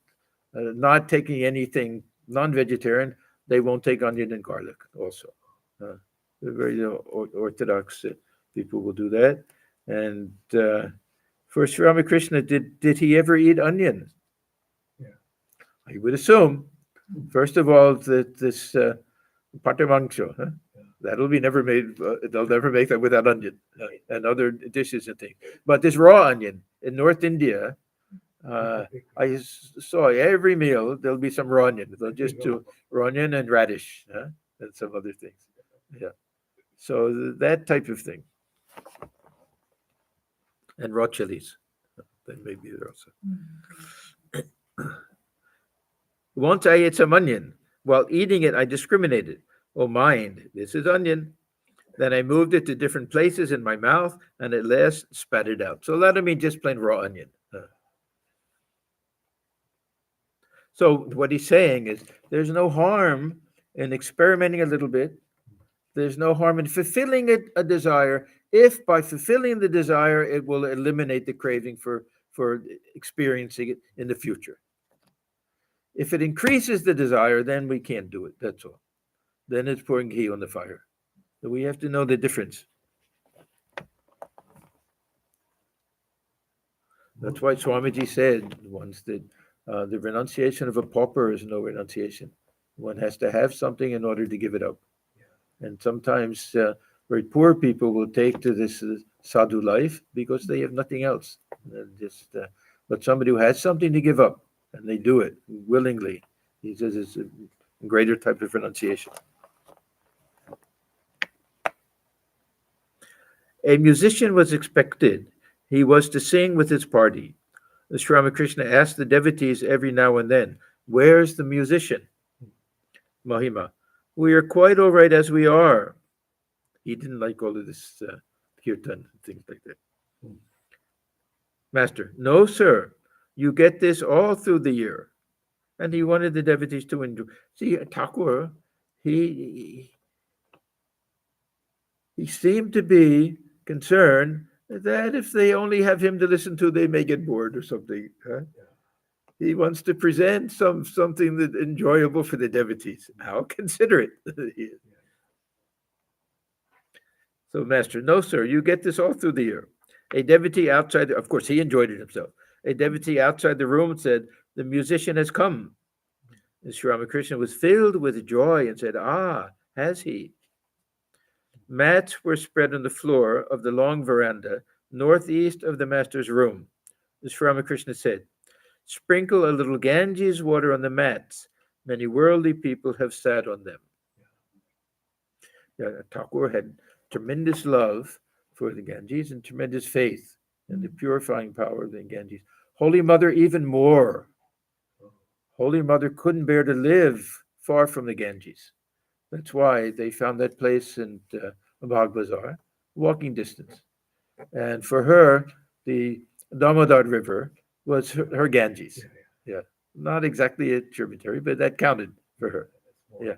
not taking anything non-vegetarian, they won't take onion and garlic also. Uh, the very orthodox people will do that. And for Sri Ramakrishna, did he ever eat onion?
Yeah.
I would assume, first of all, that this patamangsho, huh? That'll be never made. They'll never make that without onion and other dishes and things. But this raw onion in North India, saw every meal there'll be some raw onion. They'll just do raw onion and radish, huh? And some other things. Yeah. So that type of thing, and raw chilies, that may be there also. Once I ate some onion. While eating it, I discriminated. Oh, mind, this is onion. Then I moved it to different places in my mouth and at last spat it out. So that I mean just plain raw onion. So what he's saying is there's no harm in experimenting a little bit. There's no harm in fulfilling a desire if by fulfilling the desire it will eliminate the craving for experiencing it in the future. If it increases the desire, then we can't do it. That's all. Then it's pouring ghee on the fire. So we have to know the difference. That's why Swamiji said once that the renunciation of a pauper is no renunciation. One has to have something in order to give it up. And sometimes very poor people will take to this sadhu life because they have nothing else. But somebody who has something to give up and they do it willingly, he says it's a greater type of renunciation. A musician was expected. He was to sing with his party. Sri Ramakrishna asked the devotees every now and then, "Where's the musician?" Mahima, "We are quite all right as we are." He didn't like all of this kirtan and things like that. Master, "No, sir. You get this all through the year." And he wanted the devotees to enjoy. See, Thakur, he he seemed to be concerned that if they only have him to listen to, they may get bored or something. Huh? He wants to present something that enjoyable for the devotees. How considerate he is. So, Master, "No, sir, you get this all through the year." A devotee outside, of course, he enjoyed it himself. A devotee outside the room said, "The musician has come." And Sri Ramakrishna was filled with joy and said, "Ah, has he?" Mats were spread on the floor of the long veranda northeast of the master's room. Sri Ramakrishna said, "Sprinkle a little Ganges water on the mats. Many worldly people have sat on them." Thakur had tremendous love for the Ganges and tremendous faith in the purifying power of the Ganges. Holy Mother, even more. Holy Mother couldn't bear to live far from the Ganges. That's why they found that place in Bagh Bazaar, walking distance. And for her, the Damodar River was her Ganges. Yeah, not exactly a tributary, but that counted for her. Yeah.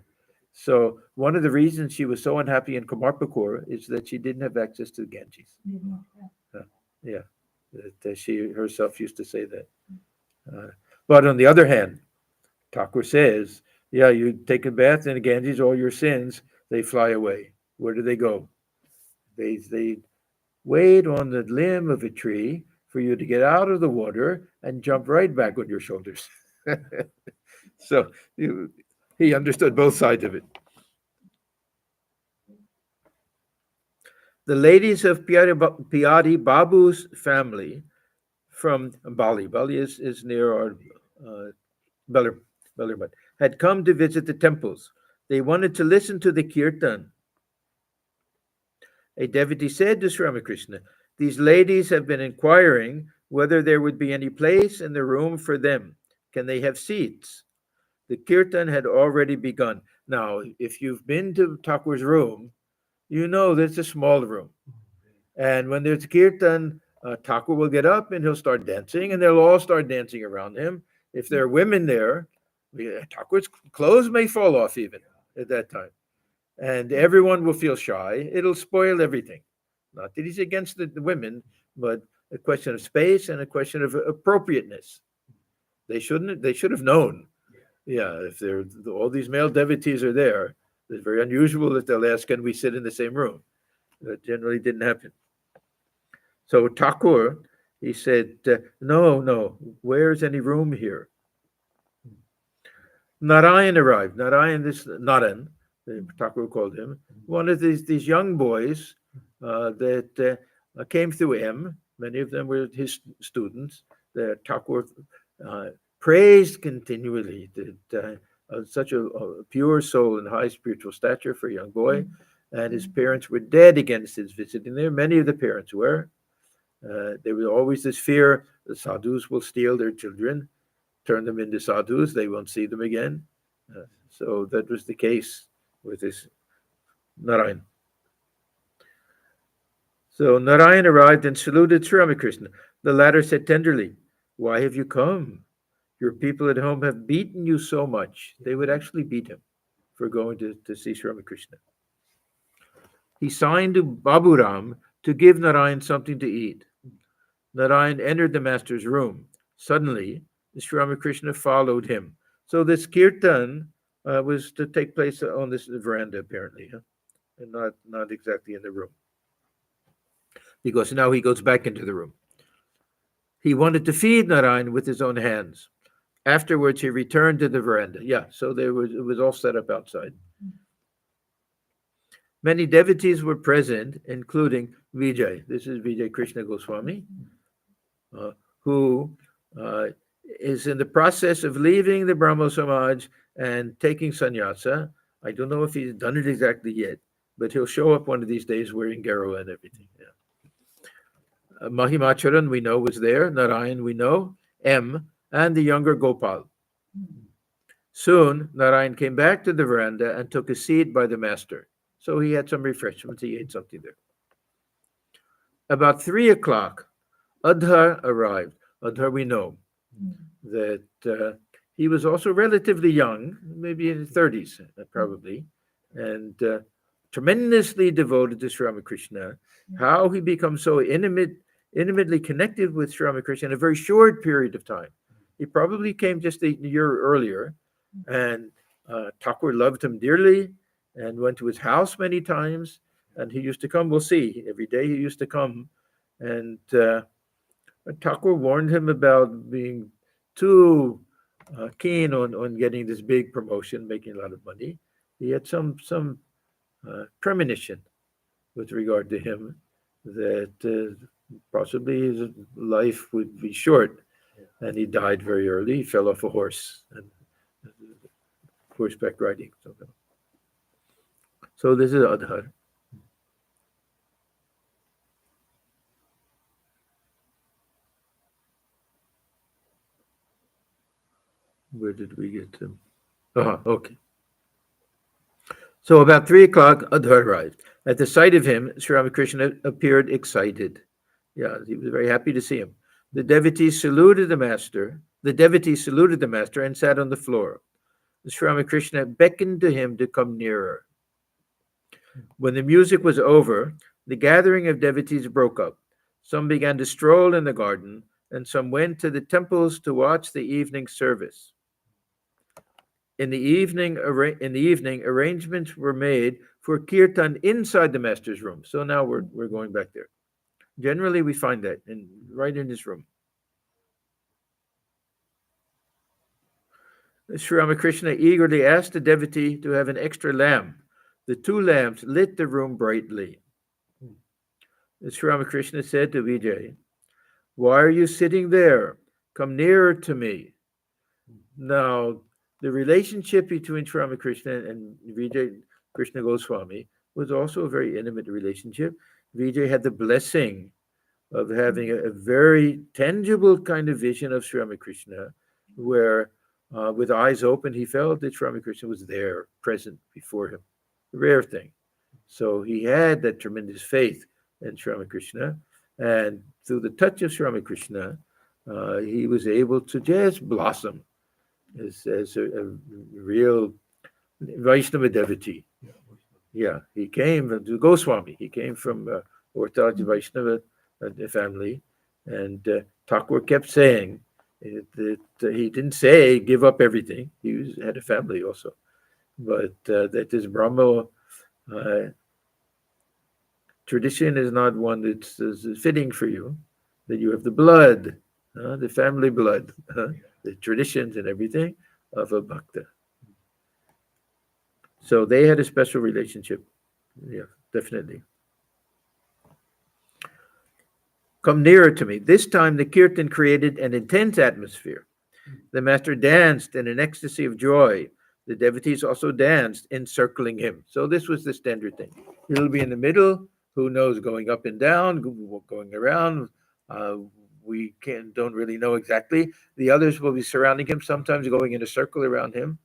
So one of the reasons she was so unhappy in Kamarpukur is that she didn't have access to the Ganges. Yeah, that she herself used to say that. But on the other hand, Thakur says, yeah, you take a bath in the Ganges, all your sins, they fly away. Where do they go? They wait on the limb of a tree for you to get out of the water and jump right back on your shoulders. So he understood both sides of it. The ladies of Pyari Babu's family from Bali, Bali is near our Bellarmine, had come to visit the temples. They wanted to listen to the kirtan. A devotee said to Sri Ramakrishna, "These ladies have been inquiring whether there would be any place in the room for them. Can they have seats?" The kirtan had already begun. Now, if you've been to Thakur's room, you know that it's a small room. And when there's kirtan, Thakur will get up and he'll start dancing, and they'll all start dancing around him. If there are women there, Thakur's clothes may fall off even at that time. And everyone will feel shy. It'll spoil everything. Not that he's against the women, but a question of space and a question of appropriateness. They should have known. Yeah, if all these male devotees are there, it's very unusual that they'll ask, "Can we sit in the same room?" That generally didn't happen. So Thakur, he said, no, where's any room here? Narayan arrived. Naran, Thakur called him, one of these young boys that came through M. Many of them were his students. That Thakur praised continually. That such a pure soul and high spiritual stature for a young boy. And his parents were dead against his visiting there. Many of the parents were. There was always this fear the sadhus will steal their children, turn them into sadhus, they won't see them again. So that was the case with this Narayan. So Narayan arrived and saluted Sri Ramakrishna. The latter said tenderly, "Why have you come? Your people at home have beaten you so much." They would actually beat him for going to see Sri Ramakrishna. He signed to Baburam to give Narayan something to eat. Narayan entered the master's room. Suddenly, Sri Ramakrishna followed him. So this kirtan was to take place on this veranda, apparently, and not exactly in the room. Because now he goes back into the room. He wanted to feed Narayan with his own hands. Afterwards, he returned to the veranda. Yeah, so it was all set up outside. Many devotees were present, including Vijay. This is Vijay Krishna Goswami, who is in the process of leaving the Brahmo Samaj and taking sannyasa. I don't know if he's done it exactly yet, but he'll show up one of these days wearing garo and everything. Yeah. Mahimacharan, we know, was there. Narayan, we know. M, and the younger Gopal. Soon, Narayan came back to the veranda and took a seat by the master. So he had some refreshments. He ate something there. About 3 o'clock, Adhar arrived. Adhar, we know that he was also relatively young, maybe in his 30s, probably, and tremendously devoted to Sri Ramakrishna. How he becomes so intimately connected with Sri Ramakrishna in a very short period of time. He probably came just a year earlier, and Thakur loved him dearly and went to his house many times. And he used to come, we'll see, every day he used to come. And Thakur warned him about being too keen on getting this big promotion, making a lot of money. He had some premonition with regard to him that possibly his life would be short, and he died very early. He fell off a horse and horseback riding. So this is Adhar. Where did we get to? Okay. So about 3 o'clock, Adhar arrived. At the sight of him, Sri Ramakrishna appeared excited. Yeah, he was very happy to see him. The devotees saluted the master. And sat on the floor. Sri Ramakrishna beckoned to him to come nearer. When the music was over, the gathering of devotees broke up. Some began to stroll in the garden, and some went to the temples to watch the evening service. In the evening, arrangements were made for kirtan inside the master's room. So now we're going back there. Generally, we find that right in his room. Sri Ramakrishna eagerly asked the devotee to have an extra lamp. The 2 lamps lit the room brightly. Sri Ramakrishna said to Vijay, "Why are you sitting there? Come nearer to me." Now, the relationship between Sri Ramakrishna and Vijay Krishna Goswami was also a very intimate relationship. Vijay had the blessing of having a very tangible kind of vision of Sri Ramakrishna, where with eyes open, he felt that Sri Ramakrishna was there, present before him. A rare thing. So he had that tremendous faith in Sri Ramakrishna, and through the touch of Sri Ramakrishna, he was able to just blossom as a real Vaishnava devotee. Yeah, he came to Goswami. He came from Orthodox Vaishnava family, and Thakur kept saying that he didn't say give up everything. He had a family also, but that this Brahmo tradition is not one that's fitting for you. That you have the blood, the family blood, the traditions and everything of a bhakta. So they had a special relationship. Yeah, definitely. Come nearer to me. This time the kirtan created an intense atmosphere. The master danced in an ecstasy of joy. The devotees also danced, encircling him. So this was the standard thing. He'll be in the middle, who knows, going up and down, going around. We don't really know exactly. The others will be surrounding him, sometimes going in a circle around him.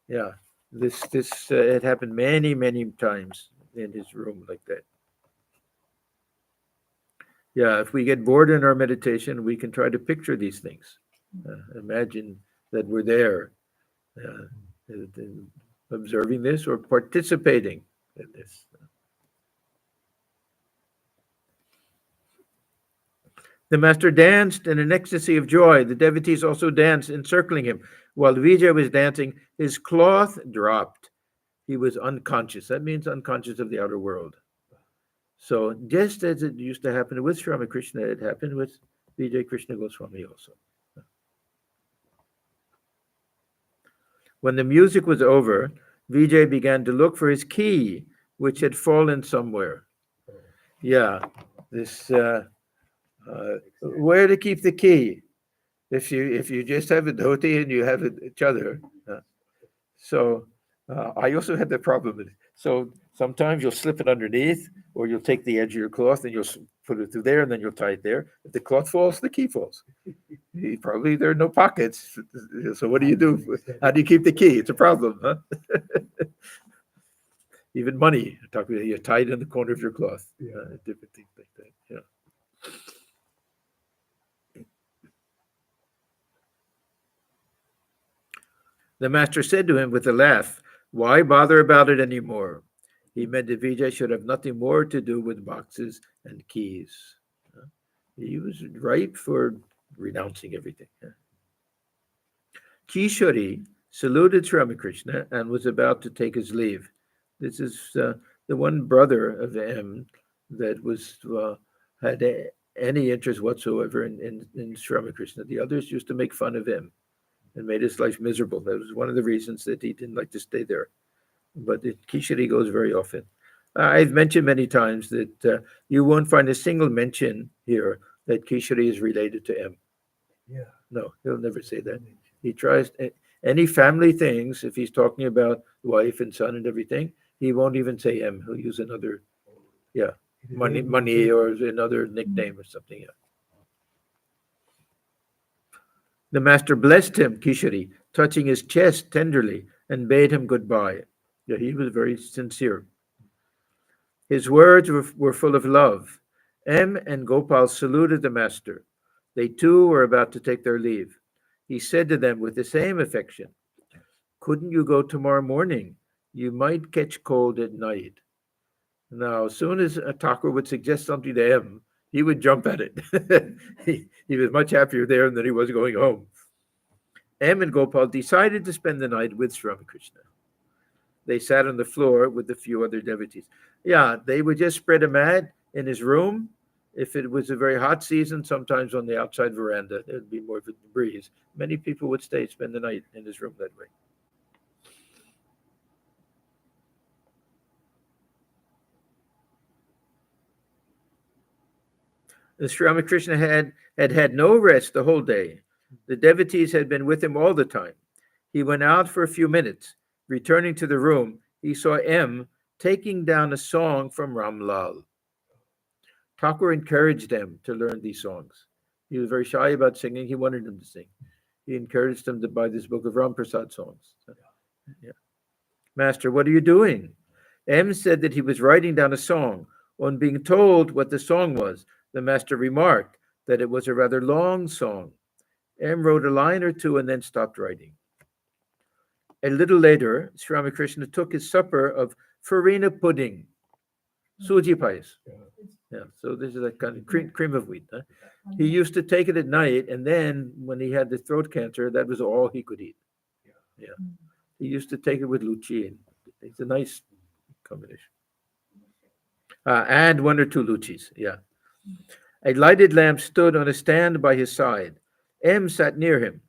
Yeah, this it happened many times in his room like that. Yeah, if we get bored in our meditation, we can try to picture these things. Imagine that we're there, observing this or participating in this. The master danced in an ecstasy of joy. The devotees also danced, encircling him. While Vijay was dancing, his cloth dropped. He was unconscious. That means unconscious of the outer world. So just as it used to happen with Sri Ramakrishna, it happened with Vijay Krishna Goswami also. When the music was over, Vijay began to look for his key, which had fallen somewhere. Yeah, this where to keep the key? If you just have a dhoti and you have each other. So I also had that problem. So sometimes you'll slip it underneath, or you'll take the edge of your cloth and you'll put it through there, and then you'll tie it there. If the cloth falls, the key falls. Probably there are no pockets. So what do you do? How do you keep the key? It's a problem, huh? Even money, you tie it in the corner of your cloth. Different things like that. Yeah. The master said to him with a laugh, "Why bother about it anymore?" He meant that Vijay should have nothing more to do with boxes and keys. He was ripe for renouncing everything. Kishori saluted Sri Ramakrishna and was about to take his leave. This is the one brother of M that was had any interest whatsoever in Sri Ramakrishna. The others used to make fun of him and made his life miserable. That was one of the reasons that he didn't like to stay there. But Kishori goes very often. I've mentioned many times that you won't find a single mention here that Kishori is related to M.
Yeah.
No, he'll never say that. He tries any family things, if he's talking about wife and son and everything, he won't even say M. He'll use another, money or another nickname or something. Yeah. The master blessed him, Kishori, touching his chest tenderly and bade him goodbye. Yeah, he was very sincere. His words were full of love. M and Gopal saluted the master. They too were about to take their leave. He said to them with the same affection, "Couldn't you go tomorrow morning? You might catch cold at night." Now, as soon as a Thakur would suggest something to M, he would jump at it. he was much happier there than he was going home. M and Gopal decided to spend the night with Sri Ramakrishna. They sat on the floor with a few other devotees. Yeah, they would just spread a mat in his room. If it was a very hot season, sometimes on the outside veranda, there'd be more of a breeze. Many people would spend the night in his room that way. Sri Ramakrishna had no rest the whole day. The devotees had been with him all the time. He went out for a few minutes. Returning to the room, he saw M taking down a song from Ramlal. Thakur encouraged them to learn these songs. He was very shy about singing. He wanted them to sing. He encouraged them to buy this book of Ram Prasad songs. Yeah. Master, what are you doing? M said that he was writing down a song. On being told what the song was, the master remarked that it was a rather long song. M wrote a line or two and then stopped writing. A little later, Sri Ramakrishna took his supper of farina pudding, suji pais. Yeah, so this is a kind of cream of wheat. Huh? He used to take it at night, and then when he had the throat cancer, that was all he could eat. Yeah, he used to take it with luchi, and it's a nice combination. And one or two luchis. Yeah. A lighted lamp stood on a stand by his side. M sat near him.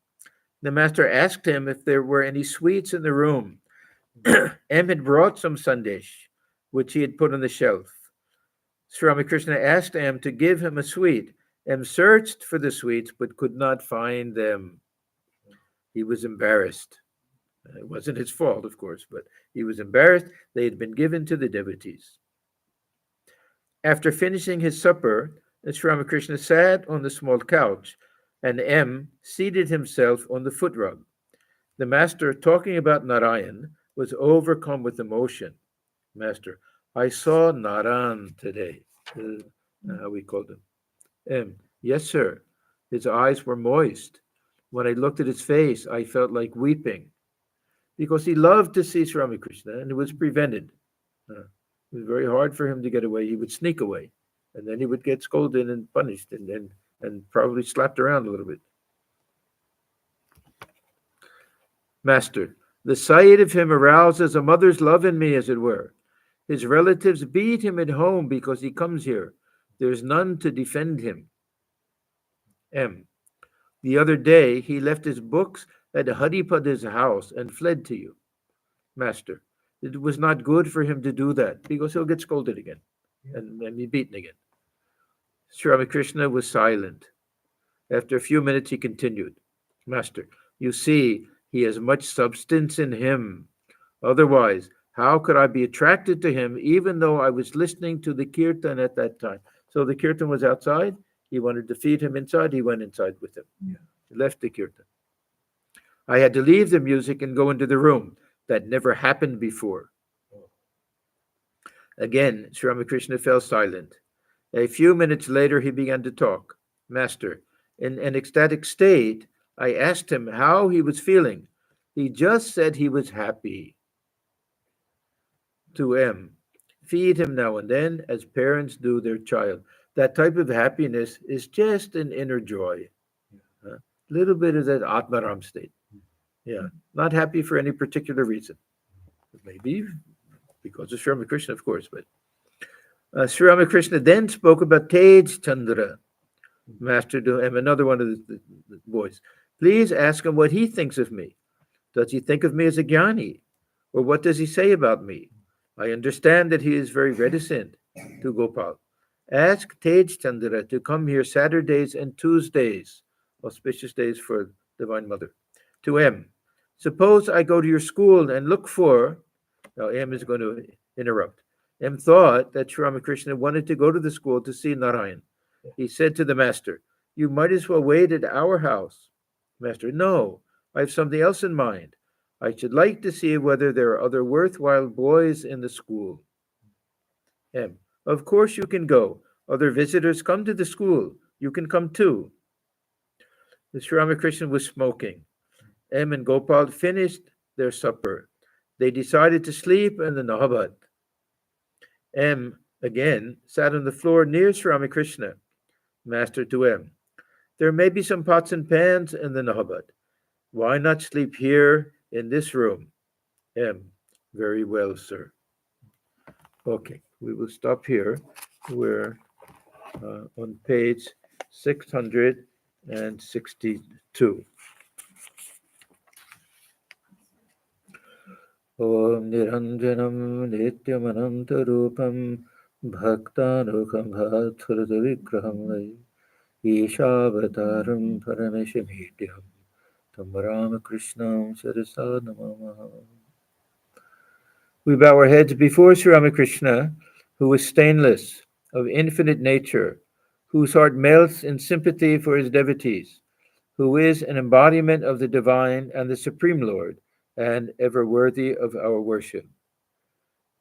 The master asked him if there were any sweets in the room. M had brought some sandesh, which he had put on the shelf. Sri Ramakrishna asked M to give him a sweet. M searched for the sweets but could not find them. He was embarrassed. It wasn't his fault, of course, but he was embarrassed. They had been given to the devotees. After finishing his supper, Sri Ramakrishna sat on the small couch, and M seated himself on the foot rug. The master, talking about Narayan, was overcome with emotion. Master, I saw Naran today. How we called him. M, yes, sir. His eyes were moist. When I looked at his face, I felt like weeping. Because he loved to see Sri Ramakrishna, and it was prevented. It was very hard for him to get away. He would sneak away, and then he would get scolded and punished, and probably slapped around a little bit. Master, the sight of him arouses a mother's love in me, as it were. His relatives beat him at home because he comes here. There's none to defend him. M. The other day, he left his books at Haripada's house and fled to you. Master, it was not good for him to do that because he'll get scolded again and be beaten again. Sri Ramakrishna was silent. After a few minutes, he continued, Master, you see, he has much substance in him. Otherwise, how could I be attracted to him even though I was listening to the kirtan at that time? So the kirtan was outside. He wanted to feed him inside. He went inside with him.
Yeah.
He left the kirtan. I had to leave the music and go into the room. That never happened before. Again, Sri Ramakrishna fell silent. A few minutes later, he began to talk. Master, in an ecstatic state, I asked him how he was feeling. He just said he was happy. To M. Feed him now and then, as parents do their child. That type of happiness is just an inner joy. A little bit of that Atmaram state. Yeah. Not happy for any particular reason. Maybe because of Sri Ramakrishna, of course, but Sri Ramakrishna then spoke about Tej Chandra, Master to him, another one of the boys. Please ask him what he thinks of me. Does he think of me as a jnani? Or what does he say about me? I understand that he is very reticent to Gopal. Ask Tej Chandra to come here Saturdays and Tuesdays, auspicious days for Divine Mother. To M. Suppose I go to your school and look for. Now M is going to interrupt. M thought that Sri Ramakrishna wanted to go to the school to see Narayan. He said to the master, you might as well wait at our house. Master, no, I have something else in mind. I should like to see whether there are other worthwhile boys in the school. M, of course you can go. Other visitors come to the school. You can come too. The Sri Ramakrishna was smoking. M and Gopal finished their supper. They decided to sleep in the Nahabat. M, again, sat on the floor near Sri Ramakrishna. Master to M, there may be some pots and pans in the Nahabat. Why not sleep here in this room? M, very well, sir. Okay, we will stop here. We're on page 662. Om Niranjanam Nityamanantarupam Bhaktanukam Bhathrata Vigraham Ishavataram Parameshamidhyam Tam Ramakrishnam Sarasa Namamaha. We bow our heads before Sri Ramakrishna, who is stainless, of infinite nature, whose heart melts in sympathy for his devotees, who is an embodiment of the divine and the Supreme Lord, and ever worthy of our worship.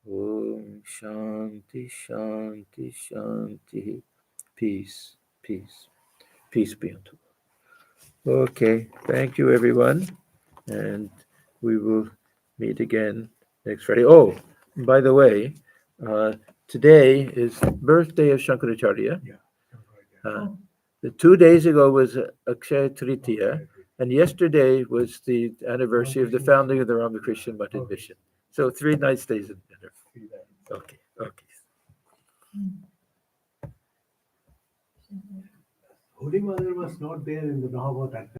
Om Shanti, Shanti, Shanti. Peace, peace. Peace be unto all. Okay, thank you, everyone. And we will meet again next Friday. Oh, by the way, today is the birthday of Shankaracharya.
Yeah. Right,
The 2 days ago was Akshaya Tritiya, and yesterday was the anniversary of the founding of the Ramakrishna Mata Mission. So 3 nice days in dinner. Okay, okay.
Holy Mother was not there in the Nahabat at